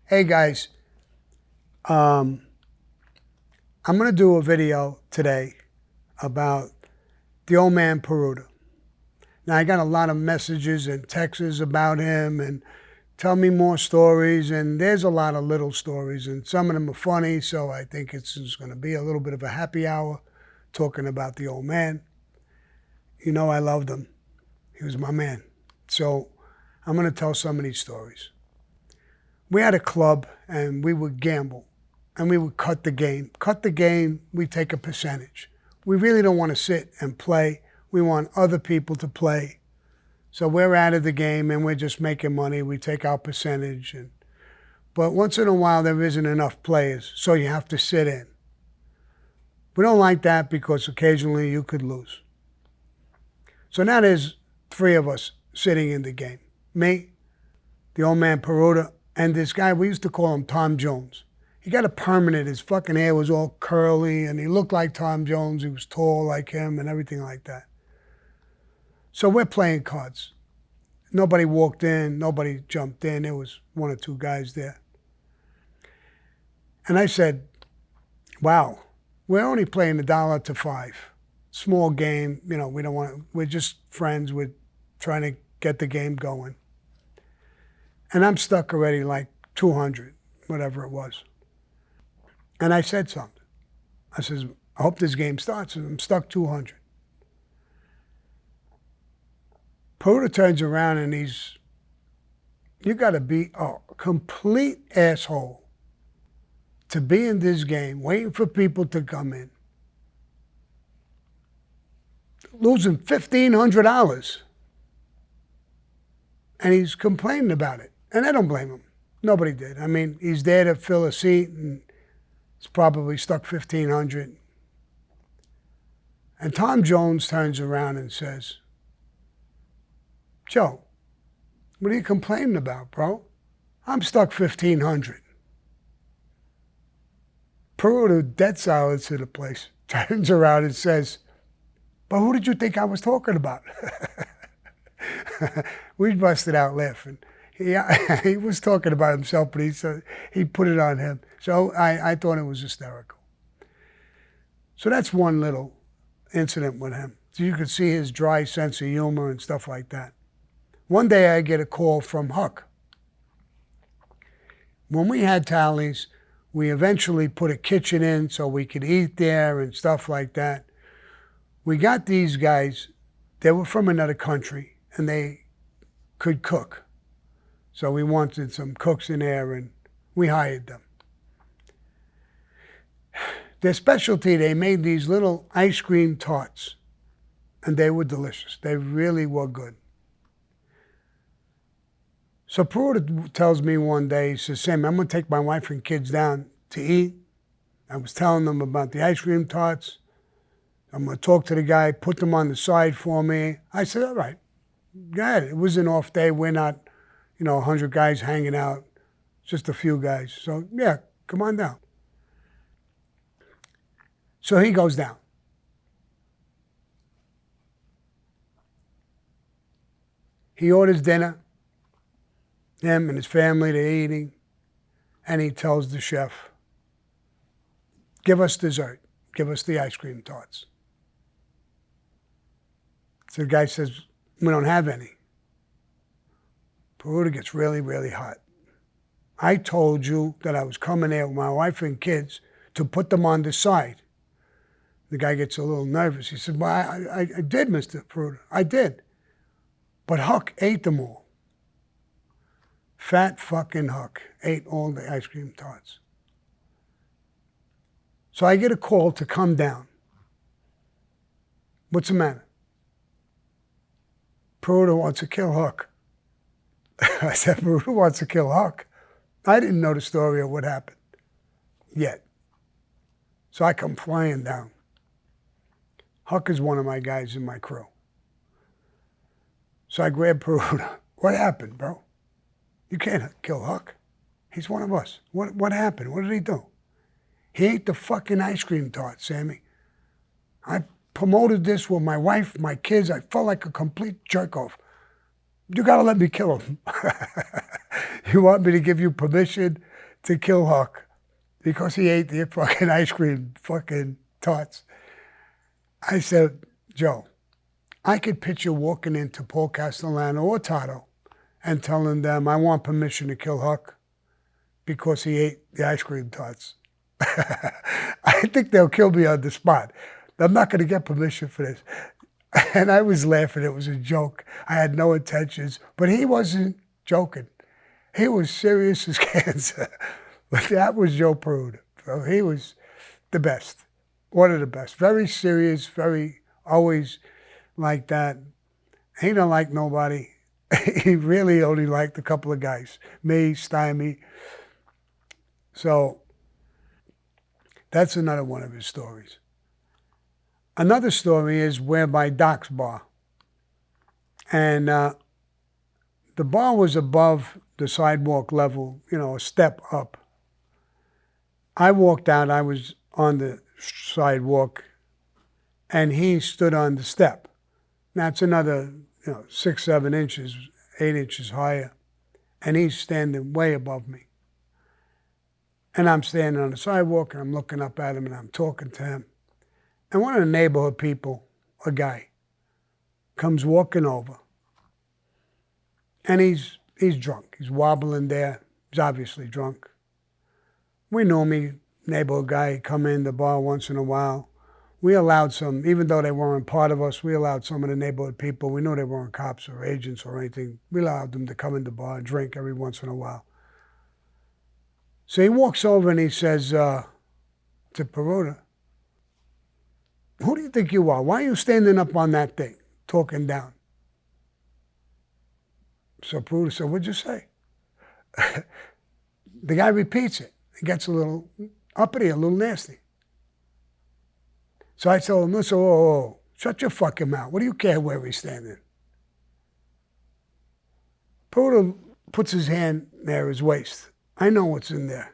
Hey guys, I'm gonna do a video today about the old man Paruta. Now I got a lot of messages and texts about him and tell me more stories, and there's a lot of little stories and some of them are funny, so I think it's just gonna be a little bit of a happy hour talking about the old man. You know I loved him. He was my man. So I'm gonna tell some of these stories. We had a club and we would gamble and we would cut the game. Cut the game, we take a percentage. We really don't want to sit and play. We want other people to play. So we're out of the game and we're just making money. We take our percentage. But once in a while there isn't enough players, so you have to sit in. We don't like that because occasionally you could lose. So now there's three of us sitting in the game. Me, the old man Paruta, and this guy, we used to call him Tom Jones. He got a permanent, his fucking hair was all curly and he looked like Tom Jones. He was tall like him and everything like that. So we're playing cards. Nobody walked in, nobody jumped in. There was one or two guys there. And I said, wow, we're only playing $1 to $5. Small game, we don't want to, we're just friends. We're trying to get the game going. And I'm stuck already like 200, whatever it was. And I said something. I says, I hope this game starts. And I'm stuck 200. Paruta turns around and you got to be a complete asshole to be in this game, waiting for people to come in, losing $1,500. And he's complaining about it. And I don't blame him. Nobody did. I mean, he's there to fill a seat and it's probably stuck $1,500. And Tom Jones turns around and says, Joe, what are you complaining about, bro? I'm stuck $1,500. Paruta, dead silent to the place, turns around and says, but who did you think I was talking about? We busted out laughing. He was talking about himself, but he put it on him. So I thought it was hysterical. So that's one little incident with him. So you could see his dry sense of humor and stuff like that. One day I get a call from Huck. When we had tallies, we eventually put a kitchen in so we could eat there and stuff like that. We got these guys, they were from another country and they could cook. So we wanted some cooks in there and we hired them. Their specialty, they made these little ice cream tarts and they were delicious. They really were good. So Paruta tells me one day, he says, Sammy, I'm gonna take my wife and kids down to eat. I was telling them about the ice cream tarts. I'm gonna talk to the guy, put them on the side for me. I said, all right, go ahead. It was an off day. We're not, 100 guys hanging out, just a few guys. So yeah, come on down. So he goes down. He orders dinner. Him and his family, they're eating. And he tells the chef, give us dessert. Give us the ice cream tarts. So the guy says, we don't have any. Paruta gets really, really hot. I told you that I was coming there with my wife and kids to put them on the side. The guy gets a little nervous. He said, well, I did, Mr. Paruta. I did. But Huck ate them all. Fat fucking Huck ate all the ice cream tarts. So I get a call to come down. What's the matter? Paruta wants to kill Huck. I said, Paruta wants to kill Huck. I didn't know the story of what happened yet. So I come flying down. Huck is one of my guys in my crew. So I grab Paruta. What happened, bro? You can't kill Huck. He's one of us. What happened? What did he do? He ate the fucking ice cream tart, Sammy. I promoted this with my wife, my kids. I felt like a complete jerk-off. You gotta let me kill him. You want me to give you permission to kill Huck because he ate the fucking ice cream fucking tarts. I said, Joe, I could picture walking into Paul Castellano or Tato and telling them I want permission to kill Huck because he ate the ice cream tarts. I think they'll kill me on the spot. I'm not going to get permission for this. And I was laughing. It was a joke. I had no intentions. But he wasn't joking. He was serious as cancer. But that was Joe Paruta. So he was the best. One of the best. Very serious, very always like that. He don't like nobody. He really only liked a couple of guys. Me, Sammy. So that's another one of his stories. Another story is where by Doc's bar. And the bar was above the sidewalk level, you know, a step up. I walked out, I was on the sidewalk, and he stood on the step. Now it's another, 6, 7 inches, 8 inches higher, and he's standing way above me. And I'm standing on the sidewalk, and I'm looking up at him, and I'm talking to him. And one of the neighborhood people, a guy, comes walking over. And he's drunk. He's wobbling there. He's obviously drunk. We knew him, neighborhood guy, come in the bar once in a while. We allowed some, even though they weren't part of us, we allowed some of the neighborhood people, we knew they weren't cops or agents or anything, we allowed them to come in the bar and drink every once in a while. So he walks over and he says to Paruta, who do you think you are? Why are you standing up on that thing, talking down? So Paruta said, what'd you say? The guy repeats it. It gets a little uppity, a little nasty. So I told him, listen, whoa, shut your fucking mouth. What do you care where we're standing? Paruta puts his hand near his waist. I know what's in there.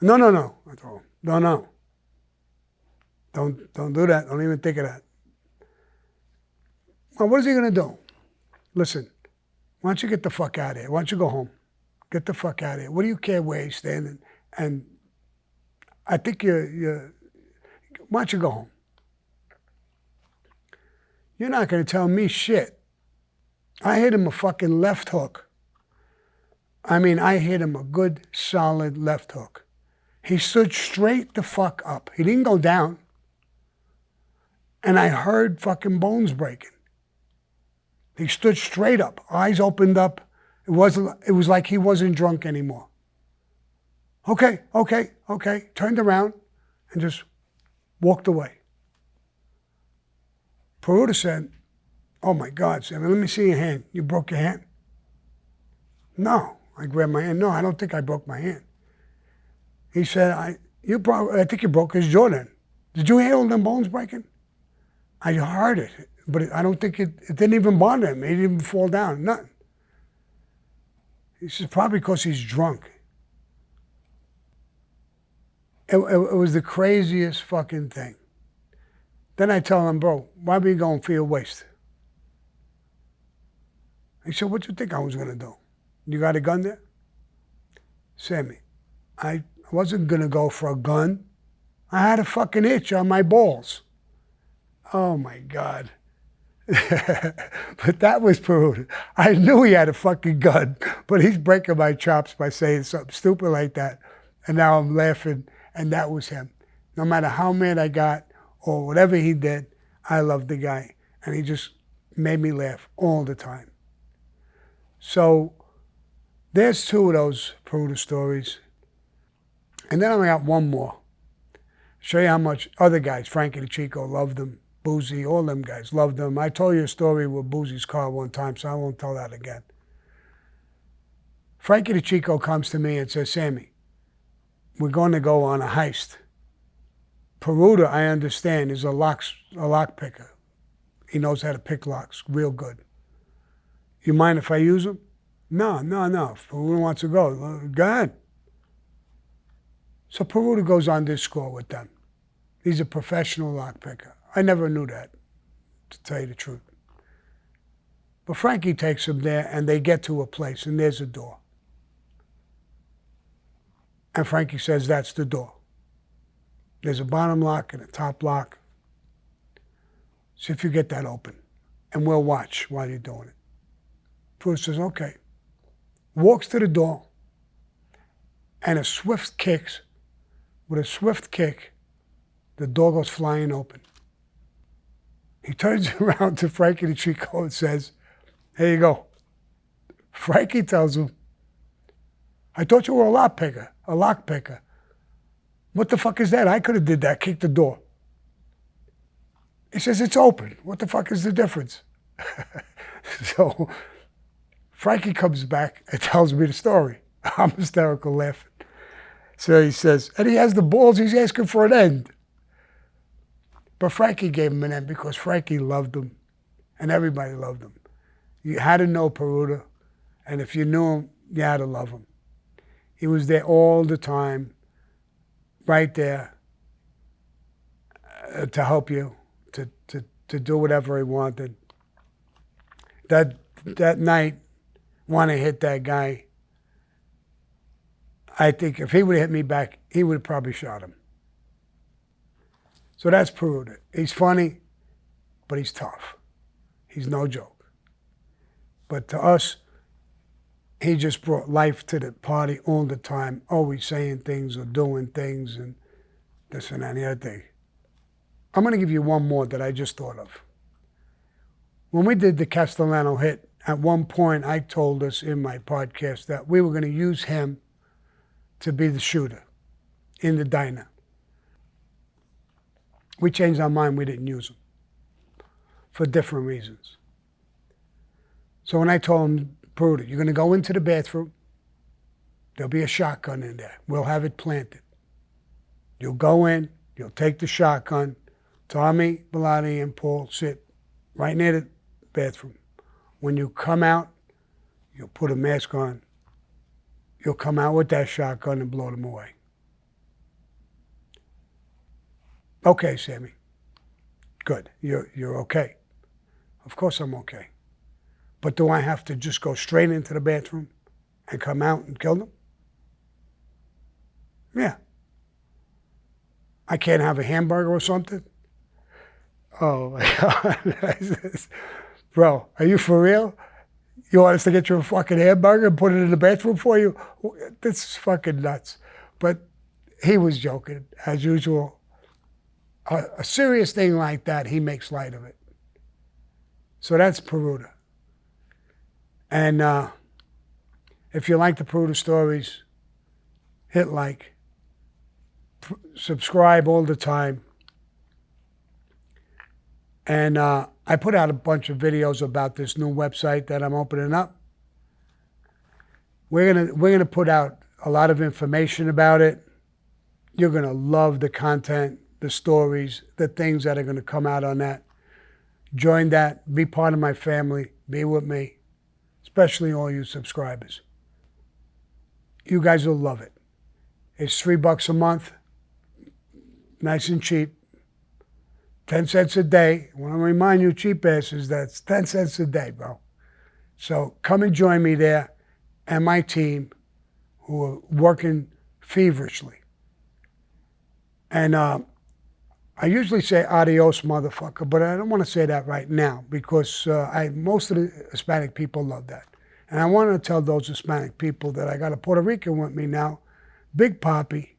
No. I told him, no. Don't do that. Don't even think of that. Well, what is he going to do? Listen, why don't you get the fuck out of here? Why don't you go home? Get the fuck out of here. What do you care where he's standing? And I think why don't you go home? You're not going to tell me shit. I hit him a fucking left hook. I mean, I hit him a good, solid left hook. He stood straight the fuck up. He didn't go down. And I heard fucking bones breaking. He stood straight up, eyes opened up. It was like he wasn't drunk anymore. Okay. Turned around and just walked away. Paruta said, oh my God, Sammy, let me see your hand. You broke your hand? No. I grabbed my hand. No, I don't think I broke my hand. He said, I think you broke his jaw then. Did you hear all them bones breaking? I heard it, but I don't think it didn't even bother him. He didn't even fall down, nothing. He said, probably because he's drunk. It was the craziest fucking thing. Then I tell him, bro, why were you going for your waist? He said, what do you think I was going to do? You got a gun there? Sammy, I wasn't going to go for a gun. I had a fucking itch on my balls. Oh my God. But that was Paruta. I knew he had a fucking gun, but he's breaking my chops by saying something stupid like that. And now I'm laughing, and that was him. No matter how mad I got or whatever he did, I loved the guy. And he just made me laugh all the time. So there's 2 of those Paruta stories. And then I got one more. Show you how much other guys, Frankie the Chico, loved him. Boozy, all them guys loved them. I told you a story with Boozy's car one time, so I won't tell that again. Frankie the Chico comes to me and says, Sammy, we're going to go on a heist. Paruta, I understand, is a lock picker. He knows how to pick locks real good. You mind if I use him? No. If Paruta wants to go ahead. So Paruta goes on this score with them. He's a professional lock picker. I never knew that, to tell you the truth. But Frankie takes him there, and they get to a place, and there's a door. And Frankie says, that's the door. There's a bottom lock and a top lock. See if you get that open. And we'll watch while you're doing it. Paruta says, okay. Walks to the door. And with a swift kick, the door goes flying open. He turns around to Frankie the Chico and says, here you go. Frankie tells him, I thought you were a lock picker. What the fuck is that? I could have did that, kicked the door. He says, it's open. What the fuck is the difference? So Frankie comes back and tells me the story. I'm hysterical laughing. So he says, and he has the balls, he's asking for an end. But Frankie gave him an end because Frankie loved him and everybody loved him. You had to know Paruta, and if you knew him, you had to love him. He was there all the time, right there to help you, to do whatever he wanted. That night, want to hit that guy, I think if he would have hit me back, he would have probably shot him. So that's Paruta. He's funny, but he's tough. He's no joke. But to us, he just brought life to the party all the time, always saying things or doing things and this and that and the other thing. I'm going to give you one more that I just thought of. When we did the Castellano hit, at one point I told us in my podcast that we were going to use him to be the shooter in the diner. We changed our mind, we didn't use him for different reasons. So when I told him, Paruta, you're going to go into the bathroom, there'll be a shotgun in there. We'll have it planted. You'll go in, you'll take the shotgun. Tommy, Bilotti, and Paul sit right near the bathroom. When you come out, you'll put a mask on. You'll come out with that shotgun and blow them away. Okay, Sammy. Good. You're okay. Of course I'm okay. But do I have to just go straight into the bathroom and come out and kill them? Yeah. I can't have a hamburger or something? Oh my God. Bro, are you for real? You want us to get you a fucking hamburger and put it in the bathroom for you? That's fucking nuts. But he was joking, as usual. A serious thing like that, he makes light of it. So that's Paruta. And if you like the Paruta stories, hit like, subscribe all the time. And I put out a bunch of videos about this new website that I'm opening up. We're gonna put out a lot of information about it. You're gonna love the content, the stories, the things that are gonna come out on that. Join that, be part of my family, be with me, especially all you subscribers. You guys will love it. It's $3 a month, nice and cheap. 10 cents a day. I want to remind you cheap asses, that's 10 cents a day, bro. So come and join me there and my team who are working feverishly. And I usually say adios, motherfucker, but I don't want to say that right now because most of the Hispanic people love that. And I want to tell those Hispanic people that I got a Puerto Rican with me now, Big Papi.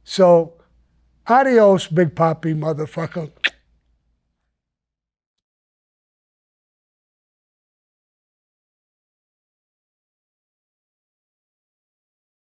So adios, Big Papi, motherfucker.